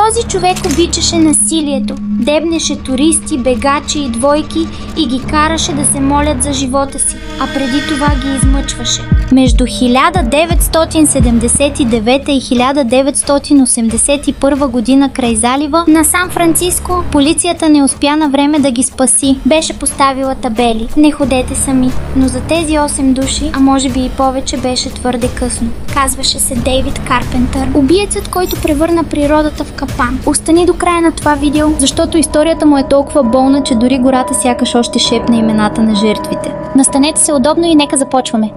Този човек обичаше насилието, дебнеше туристи, бегачи и двойки и ги караше да се молят за живота си, а преди това ги измъчваше. Между 1979 и 1981 година край залива на Сан Франциско полицията не успя на време да ги спаси. Беше поставила табели: не ходете сами. Но за тези 8 души, а може би и повече, беше твърде късно. Казваше се Дейвид Карпентър, убиецът, който превърна природата в капан. Остани до края на това видео, защото историята му е толкова болна, че дори гората сякаш още шепне имената на жертвите. Настанете се удобно и нека започваме.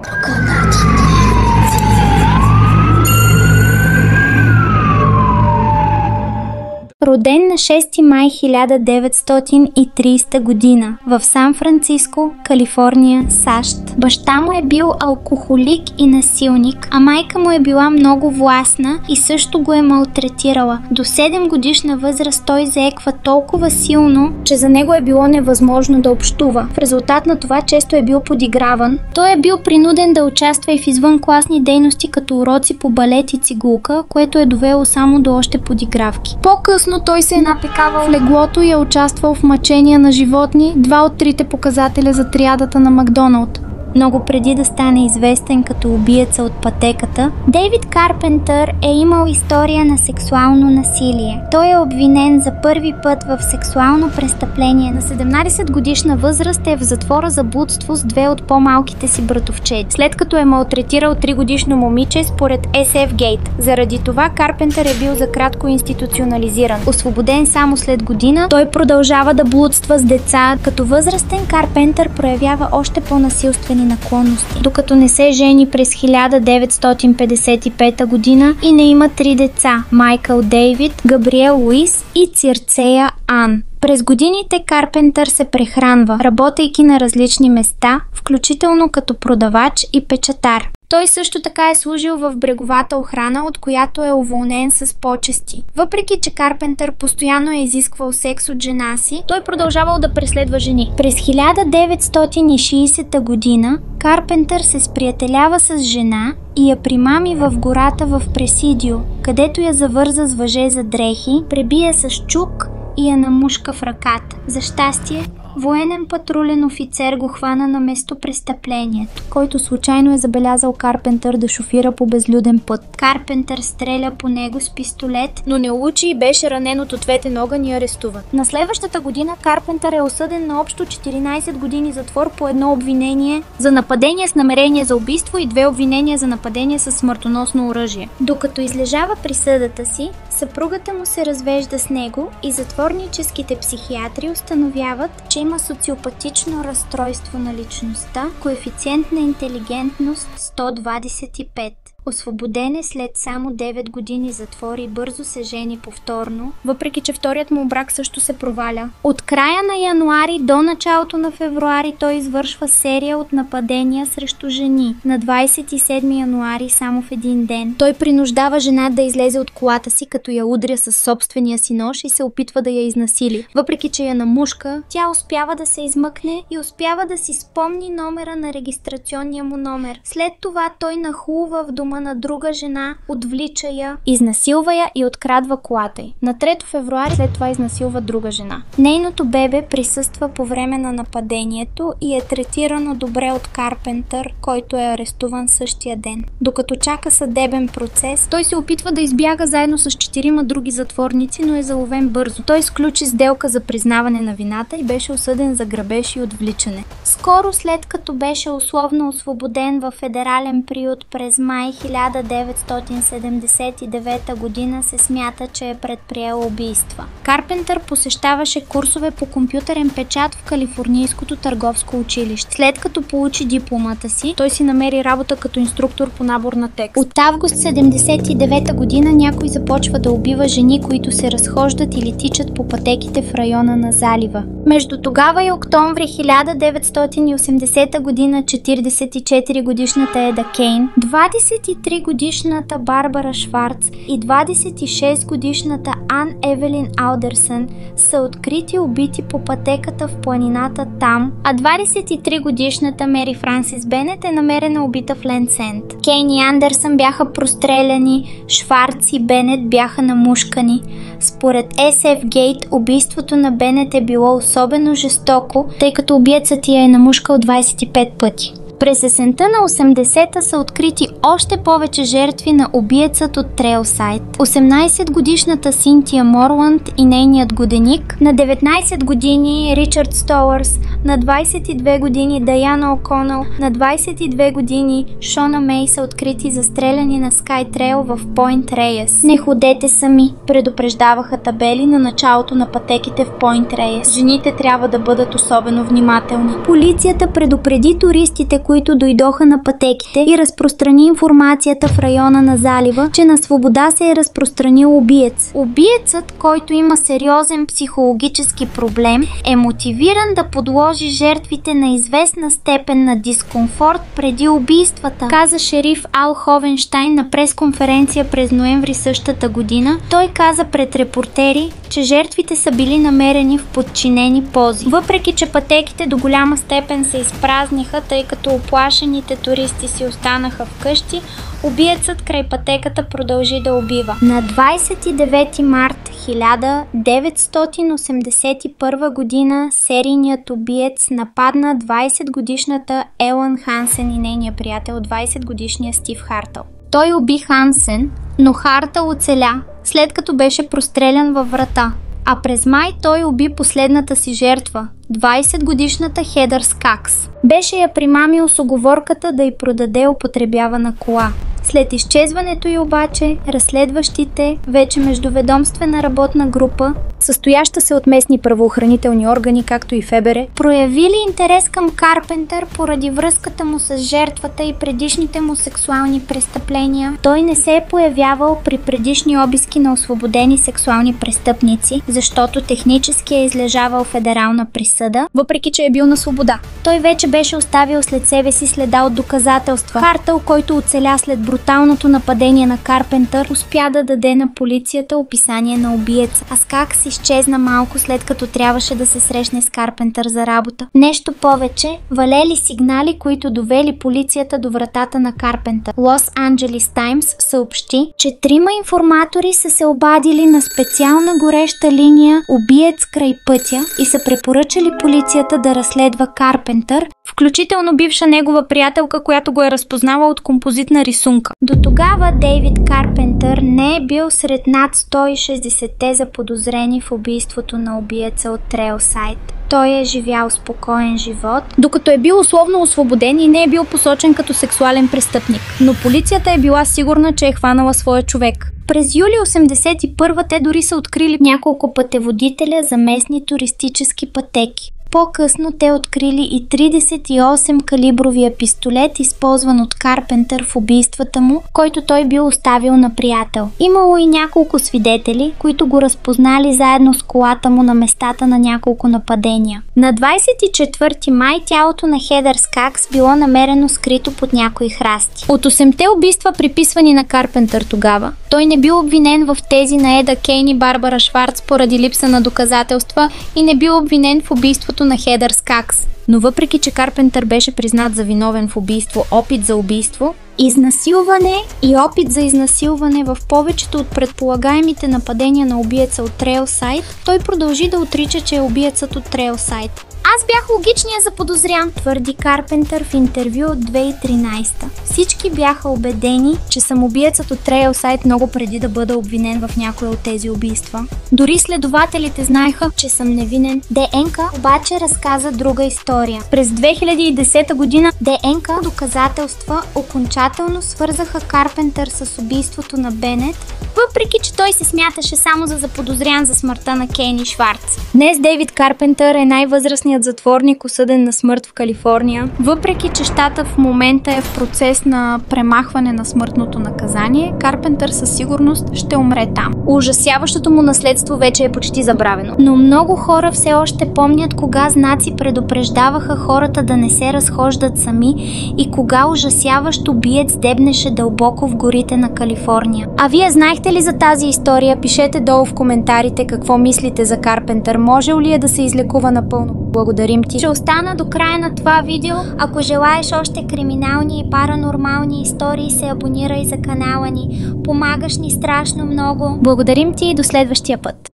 Роден на 6 май 1930 година в Сан Франциско, Калифорния, САЩ. Баща му е бил алкохолик и насилник, а майка му е била много властна и също го е малтретирала. До 7 годишна възраст той заеква толкова силно, че за него е било невъзможно да общува. В резултат на това често е бил подиграван. Той е бил принуден да участва и в извънкласни дейности като уроци по балет и цигулка, което е довело само до още подигравки. По-късно той се е напекавал в леглото и е участвал в мъчения на животни, 2 от 3 показателя за триадата на Макдоналд. Много преди да стане известен като убиеца от пътеката, Дейвид Карпентър е имал история на сексуално насилие. Той е обвинен за първи път в сексуално престъпление. На 17 годишна възраст е в затвора за блудство с 2 от по-малките си братовчети, след като е малтретирал 3-годишно момиче според SF Gate. Заради това Карпентър е бил за кратко институционализиран. Освободен само след година, той продължава да блудства с деца. Като възрастен Карпентър проявява още по-насилствени наклонности, докато не се жени през 1955 година и не има 3 деца – Майкъл Дейвид, Габриел Луис и Цирцея Ан. През годините Карпентър се прехранва, работейки на различни места, включително като продавач и печатар. Той също така е служил в бреговата охрана, от която е уволнен с почести. Въпреки че Карпентър постоянно е изисквал секс от жена си, той продължавал да преследва жени. През 1960 година Карпентър се сприятелява с жена и я примами в гората в Пресидио, където я завърза с въже за дрехи, пребия с чук и я намушка в ръката. За щастие, военен патрулен офицер го хвана на местопрестъплението, който случайно е забелязал Карпентър да шофира по безлюден път. Карпентър стреля по него с пистолет, но не улучи и беше ранен от ответен огън и арестуван. На следващата година Карпентър е осъден на общо 14 години затвор по едно обвинение за нападение с намерение за убийство и 2 обвинения за нападение с смъртоносно оръжие. Докато излежава присъдата си, съпругата му се развежда с него и затворническите психиатри установяват, че има социопатично разстройство на личността, коефициент на интелигентност 125. Освободен е след само 9 години затвор и бързо се жени повторно, въпреки че вторият му брак също се проваля. От края на януари до началото на февруари той извършва серия от нападения срещу жени. На 27 януари, само в един ден, той принуждава жена да излезе от колата си, като я удря със собствения си нож и се опитва да я изнасили. Въпреки че я намушка, тя успява да се измъкне и успява да си спомни номера на регистрационния му номер. След това той нахлува в дома на друга жена, отвлича я, изнасилва я и открадва колата й. На 3 февруари след това изнасилва друга жена. Нейното бебе присъства по време на нападението и е третирано добре от Карпентър, който е арестуван същия ден. Докато чака съдебен процес, той се опитва да избяга заедно с 4 други затворници, но е заловен бързо. Той сключи сделка за признаване на вината и беше осъден за грабеж и отвличане. Скоро след като беше условно освободен във федерален приют през май 1979 година, се смята, че е предприел убийства. Карпентър посещаваше курсове по компютърен печат в Калифорнийското търговско училище. След като получи дипломата си, той си намери работа като инструктор по набор на текст. От август 1979 година някой започва да убива жени, които се разхождат или тичат по пътеките в района на залива. Между тогава и октомври 1980 година 44 годишната Еда Кейн, 23 33-годишната Барбара Шварц и 26-годишната Ан Евелин Алдерсън са открити убити по пътеката в планината там, а 23-годишната Мери Франсис Бенет е намерена убита в Ленсенд. Кейн и Андерсън бяха простреляни, Шварц и Бенет бяха намушкани. Според SF Gate, убийството на Бенет е било особено жестоко, тъй като убиецът я е намушкал 25 пъти. През есента на 80-та са открити още повече жертви на убиецът от Трейлсайд. 18-годишната Синтия Морланд и нейният годеник, на 19 години Ричард Столърс, на 22 години Даяна О'Конъл, на 22 години Шона Мей са открити застреляни на Скай Трейл в Пойнт Рейес. Не ходете сами, предупреждаваха табели на началото на пътеките в Пойнт Рейес. Жените трябва да бъдат особено внимателни. Полицията предупреди туристите, които дойдоха на пътеките, и разпространи информацията в района на залива, че на свобода се е разпространил убиец. Убиецът, който има сериозен психологически проблем, е мотивиран да подложи жертвите на известна степен на дискомфорт преди убийствата, каза шериф Ал Ховенштайн на пресконференция през ноември същата година. Той каза пред репортери, че жертвите са били намерени в подчинени пози. Въпреки че пътеките до голяма степен се изпразниха, тъй като оплашените туристи си останаха вкъщи, убиецът край пътеката продължи да убива. На 29 март 1981 година серийният убиец нападна 20-годишната Елън Хансен и нейния приятел 20-годишния Стив Хартъл. Той уби Хансен, но Хартъл оцеля, след като беше прострелян във врата. А през май той уби последната си жертва, 20-годишната Хедър Скакс. Беше я примамил с уговорката да й продаде употребявана кола. След изчезването й обаче, разследващите, вече междуведомствена работна група, състояща се от местни правоохранителни органи, както и ФБР, проявили интерес към Карпентър поради връзката му с жертвата и предишните му сексуални престъпления. Той не се е появявал при предишни обиски на освободени сексуални престъпници, защото технически е излежавал федерална присъда, въпреки че е бил на свобода. Той вече беше оставил след себе си следа от доказателства. Хартъл, който оцеля след бруталното нападение на Карпентър, успя да даде на полицията описание на убиеца, а Скакс изчезна малко след като трябваше да се срещне с Карпентър за работа. Нещо повече, валели сигнали, които довели полицията до вратата на Карпентър. Лос Анджелис Таймс съобщи, че 3 информатори са се обадили на специална гореща линия убиец край пътя и са препоръчали полицията да разследва Карпентър, включително бивша негова приятелка, която го е разпознала от композитна рисунка. До тогава Дейвид Карпентър не е бил сред над 160-те заподозрени в убийството на убиеца от Трейлсайд. Той е живял спокоен живот, докато е бил условно освободен и не е бил посочен като сексуален престъпник. Но полицията е била сигурна, че е хванала своя човек. През юли 1981 те дори са открили няколко пътеводителя за местни туристически пътеки. По-късно те открили и 38 калибровия пистолет, използван от Карпентър в убийствата му, който той бил оставил на приятел. Имало и няколко свидетели, които го разпознали заедно с колата му на местата на няколко нападения. На 24 май тялото на Хедър Скакс било намерено скрито под някои храсти. От 8-те убийства, приписвани на Карпентър тогава, той не бил обвинен в тези на Еда Кейн и Барбара Шварц поради липса на доказателства и не бил обвинен в убийството на Хедър Скакс. Но въпреки че Карпентър беше признат за виновен в убийство, опит за убийство, изнасилване и опит за изнасилване в повечето от предполагаемите нападения на убиеца от Трейлсайд, той продължи да отрича, че е убиецът от Трейлсайд. Аз бях логичният заподозрян, твърди Карпентър в интервю от 2013. Всички бяха убедени, че съм убиецът от Трейлсайд много преди да бъда обвинен в някоя от тези убийства. Дори следователите знаеха, че съм невинен. ДНК обаче разказа друга история. През 2010 година ДНК доказателства окончателно свързаха Карпентър с убийството на Бенет, въпреки че той се смяташе само за заподозрян за смъртта на Кейн и Шварц. Днес Дейвид Карпентър е най-възрастният известният затворник, осъден на смърт в Калифорния. Въпреки че щата в момента е в процес на премахване на смъртното наказание, Карпентър със сигурност ще умре там. Ужасяващото му наследство вече е почти забравено. Но много хора все още помнят кога знаци предупреждаваха хората да не се разхождат сами и кога ужасяващ убиец дебнеше дълбоко в горите на Калифорния. А вие знаехте ли за тази история? Пишете долу в коментарите какво мислите за Карпентър. Можел ли е да се излекува напълно? Благодарим ти. Ще остана до края на това видео. Ако желаеш още криминални и паранормални истории, се абонирай за канала ни. Помагаш ни страшно много. Благодарим ти и до следващия път.